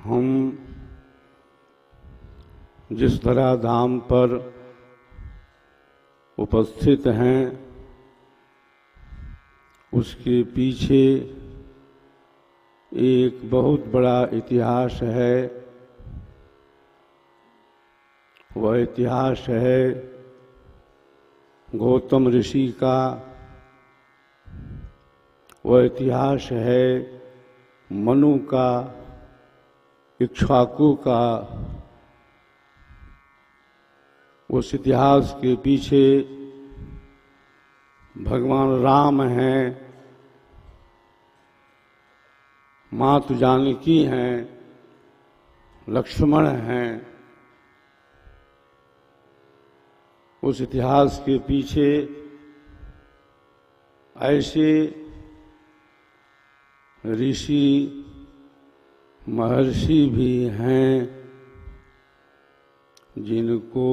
हम जिस धराधाम पर उपस्थित हैं उसके पीछे एक बहुत बड़ा इतिहास है। वह इतिहास है गौतम ऋषि का। वह इतिहास है मनु का, इक्ष्वाकु का। उस इतिहास के पीछे भगवान राम हैं, मातु जानकी हैं, लक्ष्मण हैं। उस इतिहास के पीछे ऐसे ऋषि महर्षि भी हैं जिनको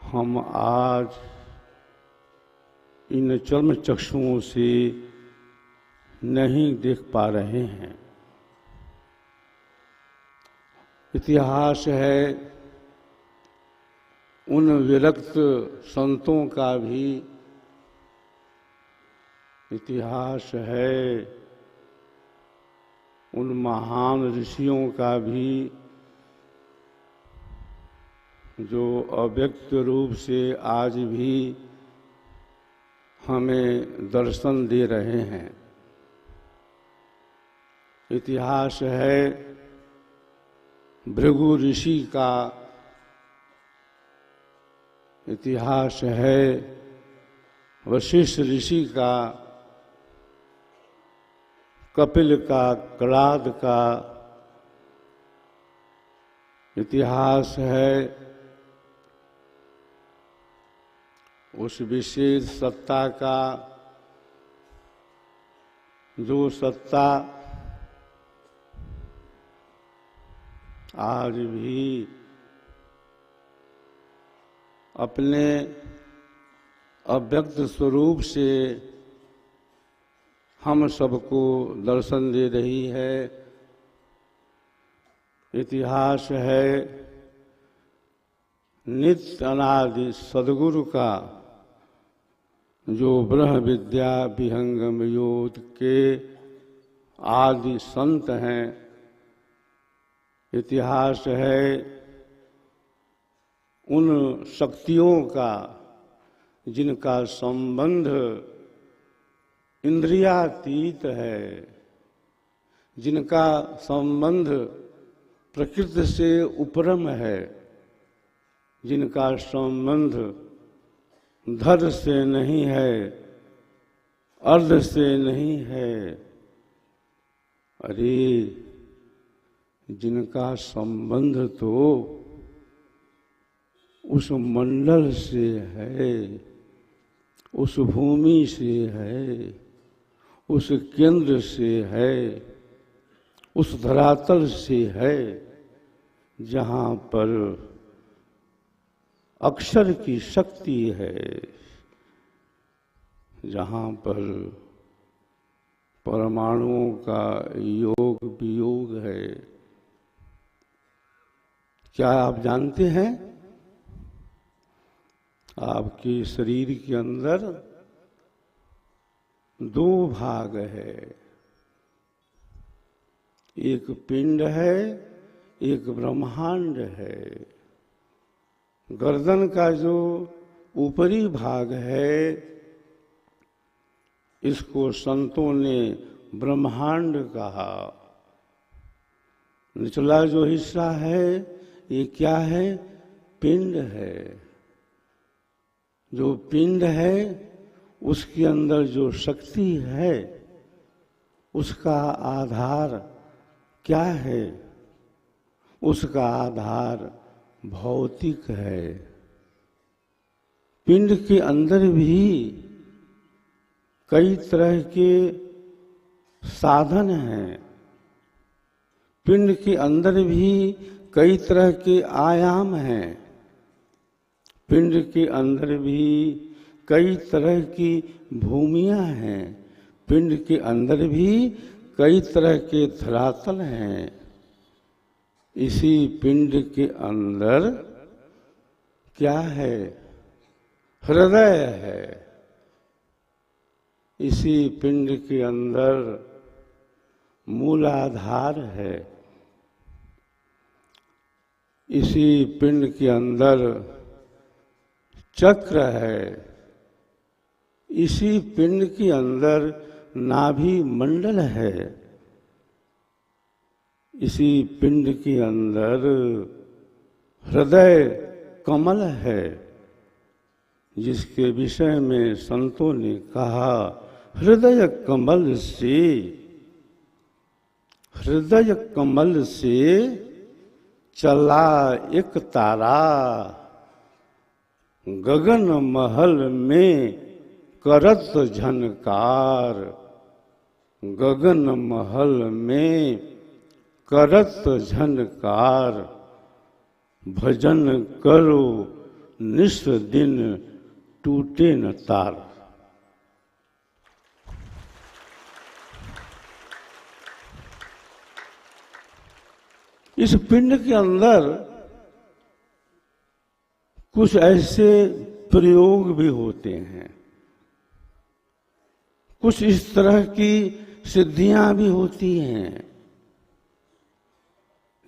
हम आज इन चर्म चक्षुओं से नहीं देख पा रहे हैं। इतिहास है उन विरक्त संतों का भी। इतिहास है उन महान ऋषियों का भी जो अव्यक्त रूप से आज भी हमें दर्शन दे रहे हैं। इतिहास है भृगु ऋषि का। इतिहास है वशिष्ठ ऋषि का, कपिल का, कणाद का। इतिहास है उस विशेष सत्ता का जो सत्ता आज भी अपने अव्यक्त स्वरूप से हम सबको दर्शन दे रही है। इतिहास है नित्य अनादि सद्गुरु का जो ब्रह्म विद्या विहंगम योग के आदि संत हैं। इतिहास है उन शक्तियों का जिनका संबंध इंद्रियातीत है, जिनका संबंध प्रकृति से उपरम है, जिनका संबंध धर से नहीं है, अर्ध से नहीं है। अरे जिनका संबंध तो उस मंडल से है, उस भूमि से है, उस केंद्र से है, उस धरातल से है जहाँ पर अक्षर की शक्ति है, जहाँ पर परमाणुओं का योग वियोग है। क्या आप जानते हैं आपके शरीर के अंदर दो भाग है, एक पिंड है, एक ब्रह्मांड है। गर्दन का जो ऊपरी भाग है इसको संतों ने ब्रह्मांड कहा। निचला जो हिस्सा है ये क्या है? पिंड है। जो पिंड है उसके अंदर जो शक्ति है उसका आधार क्या है? उसका आधार भौतिक है। पिंड के अंदर भी कई तरह के साधन हैं। पिंड के अंदर भी कई तरह के आयाम हैं। पिंड के अंदर भी कई तरह की भूमियां हैं। पिंड के अंदर भी कई तरह के धरातल हैं। इसी पिंड के अंदर क्या है? हृदय है। इसी पिंड के अंदर मूलाधार है। इसी पिंड के अंदर चक्र है। इसी पिंड के अंदर नाभि मंडल है। इसी पिंड के अंदर हृदय कमल है, जिसके विषय में संतों ने कहा, हृदय कमल से, हृदय कमल से चला एक तारा, गगन महल में करत झनकार, गगन महल में करत झनकार, भजन करो निस दिन टूटे न तार। इस पिंड के अंदर कुछ ऐसे प्रयोग भी होते हैं, कुछ इस तरह की सिद्धियां भी होती हैं,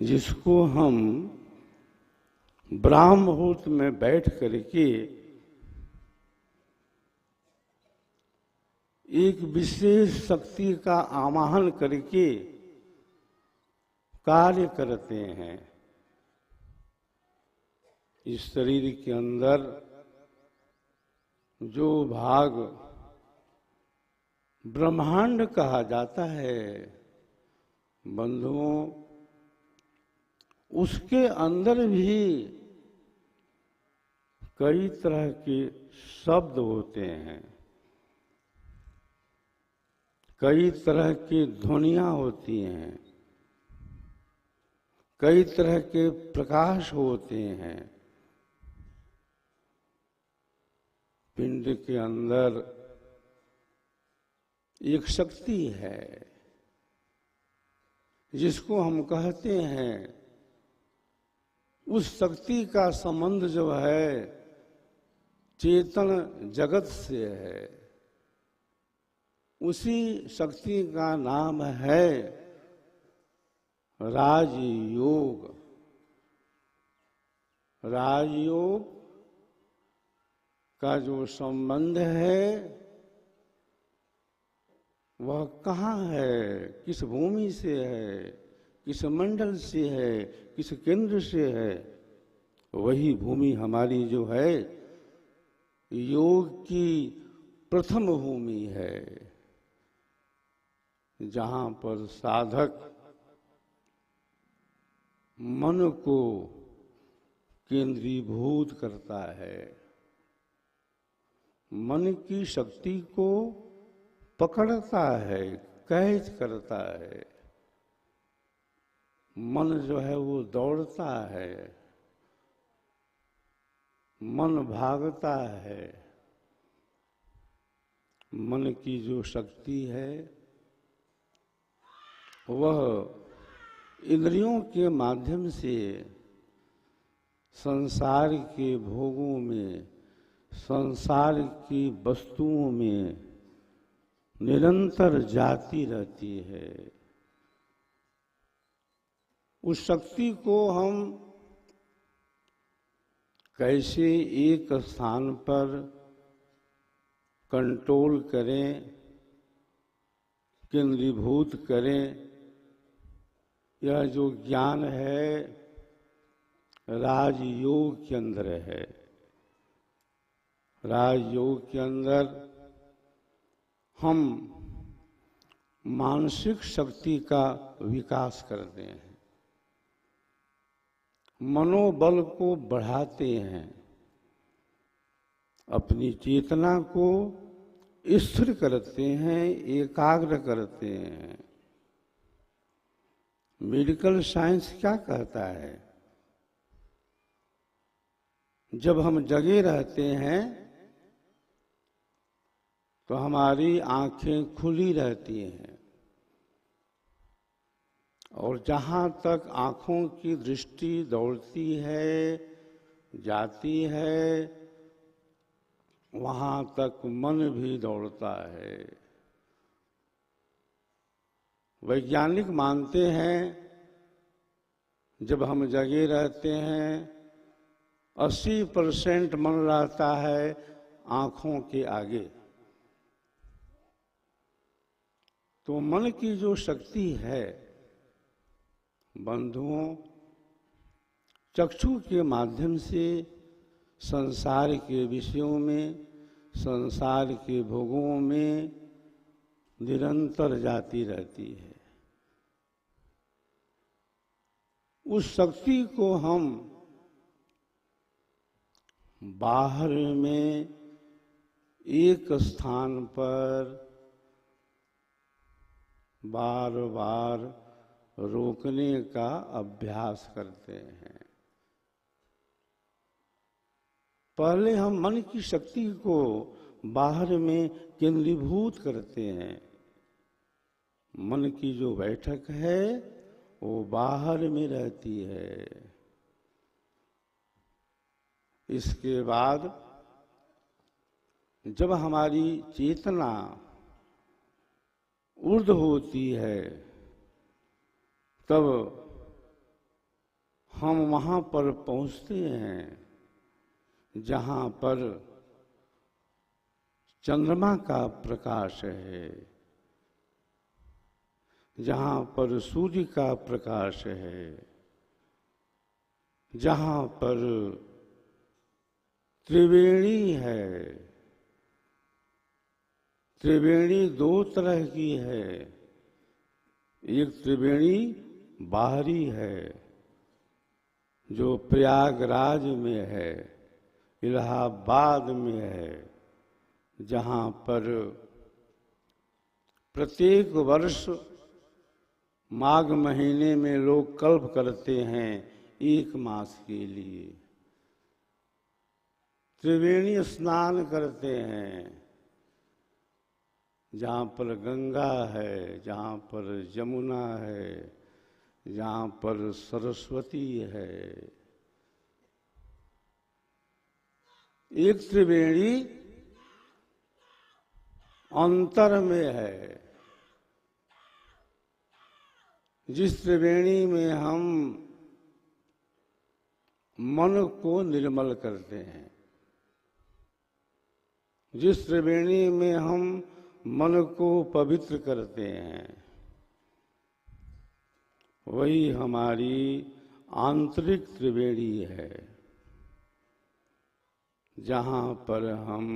जिसको हम ब्राह्म मुहूर्त में बैठ करके एक विशेष शक्ति का आवाहन करके कार्य करते हैं। इस शरीर के अंदर जो भाग ब्रह्मांड कहा जाता है बंधुओं, उसके अंदर भी कई तरह के शब्द होते हैं, कई तरह की ध्वनियां होती हैं, कई तरह के प्रकाश होते हैं। पिंड के अंदर एक शक्ति है, जिसको हम कहते हैं, उस शक्ति का संबंध जो है चेतन जगत से है। उसी शक्ति का नाम है राजयोग। राजयोग का जो संबंध है वह कहाँ है, किस भूमि से है, किस मंडल से है, किस केंद्र से है? वही भूमि हमारी जो है योग की प्रथम भूमि है, जहाँ पर साधक मन को केंद्रीभूत करता है, मन की शक्ति को पकड़ता है, कैच करता है। मन जो है वो दौड़ता है, मन भागता है। मन की जो शक्ति है वह इंद्रियों के माध्यम से संसार के भोगों में, संसार की वस्तुओं में निरंतर जाती रहती है। उस शक्ति को हम कैसे एक स्थान पर कंट्रोल करें, केंद्रीभूत करें, यह जो ज्ञान है राजयोग के अंदर है। राजयोग के अंदर हम मानसिक शक्ति का विकास करते हैं, मनोबल को बढ़ाते हैं, अपनी चेतना को स्थिर करते हैं, एकाग्र करते हैं। मेडिकल साइंस क्या कहता है? जब हम जगे रहते हैं तो हमारी आंखें खुली रहती हैं, और जहाँ तक आँखों की दृष्टि दौड़ती है, जाती है, वहाँ तक मन भी दौड़ता है। वैज्ञानिक मानते हैं जब हम जगे रहते हैं 80% मन रहता है आँखों के आगे। तो मन की जो शक्ति है बंधुओं, चक्षु के माध्यम से संसार के विषयों में, संसार के भोगों में निरंतर जाती रहती है। उस शक्ति को हम बाहर में एक स्थान पर बार बार रोकने का अभ्यास करते हैं। पहले हम मन की शक्ति को बाहर में केंद्रीभूत करते हैं। मन की जो बैठक है वो बाहर में रहती है। इसके बाद जब हमारी चेतना ऊर्ध्व होती है तब हम वहाँ पर पहुँचते हैं जहाँ पर चंद्रमा का प्रकाश है, जहाँ पर सूर्य का प्रकाश है, जहाँ पर त्रिवेणी है। त्रिवेणी दो तरह की है, एक त्रिवेणी बाहरी है जो प्रयागराज में है, इलाहाबाद में है, जहाँ पर प्रत्येक वर्ष माघ महीने में लोग कल्प करते हैं 1 मास के लिए। त्रिवेणी स्नान करते हैं, जहाँ पर गंगा है, जहाँ पर यमुना है, जहाँ पर सरस्वती है। एक त्रिवेणी अंतर में है, जिस त्रिवेणी में हम मन को निर्मल करते हैं, जिस त्रिवेणी में हम मन को पवित्र करते हैं, वही हमारी आंतरिक त्रिवेणी है, जहाँ पर हम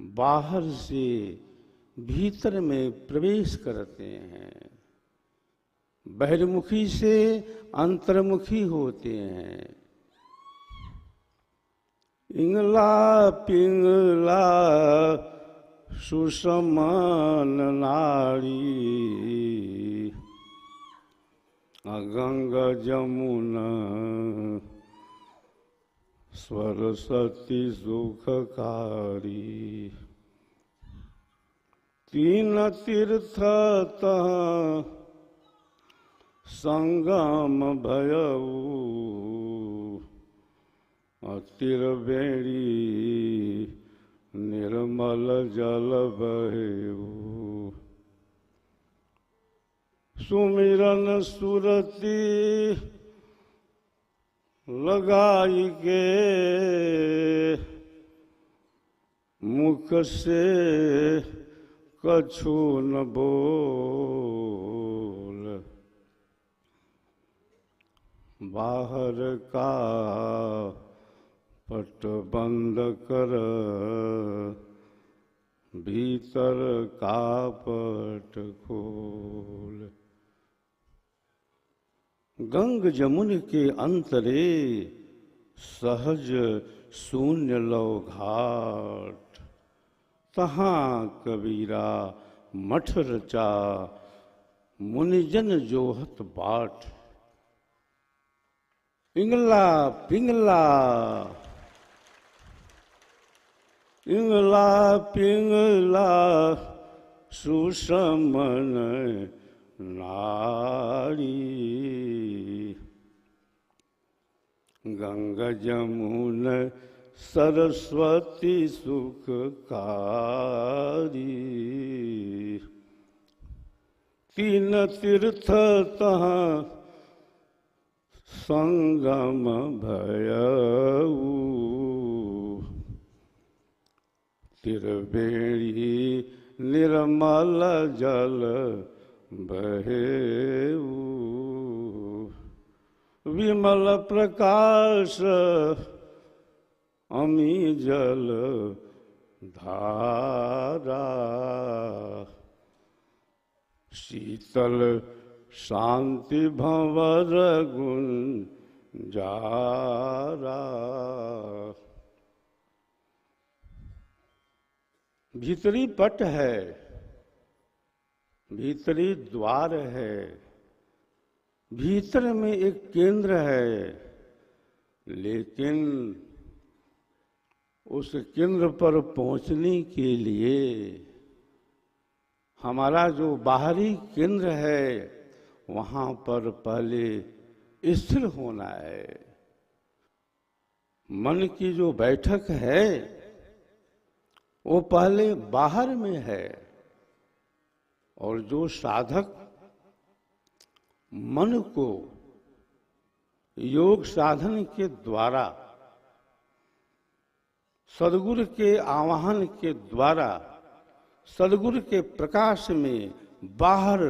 बाहर से भीतर में प्रवेश करते हैं, बहिर्मुखी से अंतर्मुखी होते हैं। इंगला पिंगला सुषमन नारी, गंगा जमुना सरस्वती सुखकारी। 3 तीर्थ तह संगम भयऊ, त्रिवेणी निर्मल जल बहेऊ। सुमिरन सुरती लगाई के, मुख से कछु न बोल, बाहर का पट बंद कर, भीतर का पट खोल। गंग जमुन के अंतरे सहज शून्य लौ घाट, तहाँ कबीरा मठ रचा, मुनिजन जोहत बाट। इंगला पिंगला, इंगला पिंगला सुषमन नारी। गंगा जमुन सरस्वती सुखकारी। तीन तीर्थ तहाँ संगम भयऊ। त्रिवेणी निर्मल जल बहेऊ। विमल प्रकाश अमी जल धारा। शीतल शांति भंवर गुण जारा। भीतरी पट है, भीतरी द्वार है, भीतर में एक केंद्र है, लेकिन उस केंद्र पर पहुंचने के लिए हमारा जो बाहरी केंद्र है वहां पर पहले स्थिर होना है। मन की जो बैठक है वो पहले बाहर में है, और जो साधक मन को योग साधन के द्वारा सद्गुरु के आवाहन के द्वारा सद्गुरु के प्रकाश में बाहर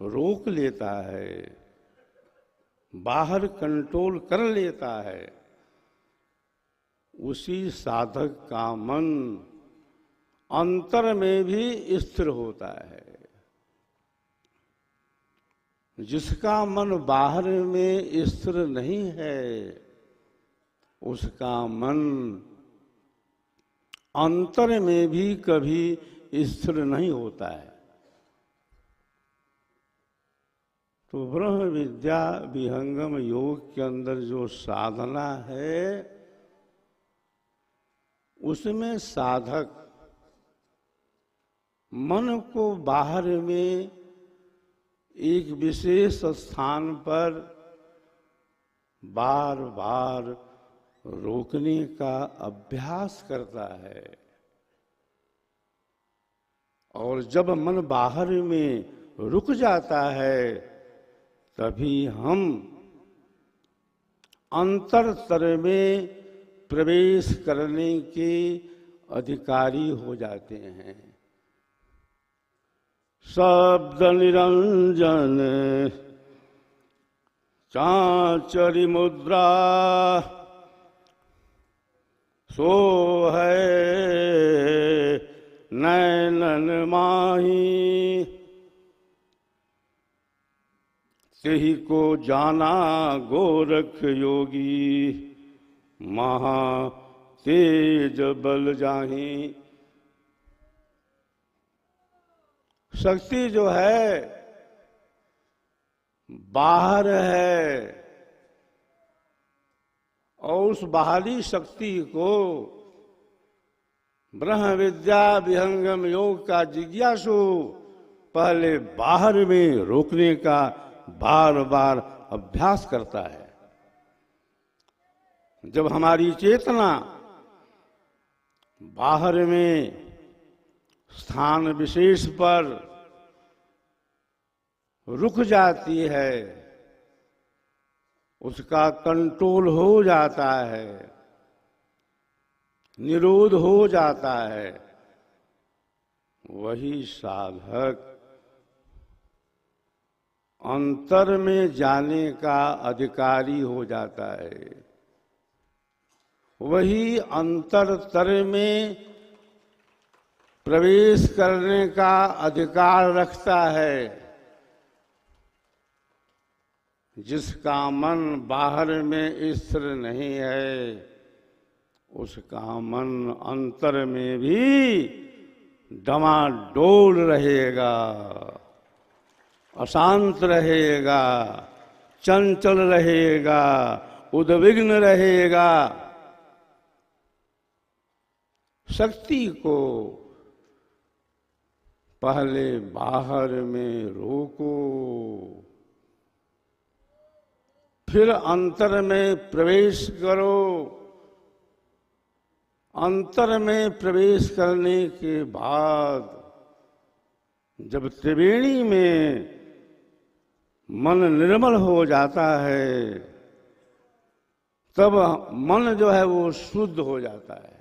रोक लेता है, बाहर कंट्रोल कर लेता है, उसी साधक का मन अंतर में भी स्थिर होता है। जिसका मन बाहर में स्थिर नहीं है उसका मन अंतर में भी कभी स्थिर नहीं होता है। तो ब्रह्म विद्या विहंगम योग के अंदर जो साधना है उसमें साधक मन को बाहर में एक विशेष स्थान पर बार बार रोकने का अभ्यास करता है, और जब मन बाहर में रुक जाता है तभी हम अंतरतर में प्रवेश करने के अधिकारी हो जाते हैं। शब्द निरंजन चांचरी मुद्रा सो है नैनन माही। तेहि को जाना गोरख योगी महा तेज बल जाही। शक्ति जो है बाहर है, और उस बाहरी शक्ति को ब्रह्म विद्या विहंगम योग का जिज्ञासु पहले बाहर में रोकने का बार बार अभ्यास करता है। जब हमारी चेतना बाहर में स्थान विशेष पर रुक जाती है, उसका कंट्रोल हो जाता है, निरोध हो जाता है, वही साधक अंतर में जाने का अधिकारी हो जाता है। वही अंतरतर में प्रवेश करने का अधिकार रखता है। जिसका मन बाहर में स्थिर नहीं है उसका मन अंतर में भी डमाडोल रहेगा, अशांत रहेगा, चंचल रहेगा, उद्विग्न रहेगा। शक्ति को पहले बाहर में रोको, फिर अंतर में प्रवेश करो। अंतर में प्रवेश करने के बाद जब त्रिवेणी में मन निर्मल हो जाता है, तब मन जो है वो शुद्ध हो जाता है।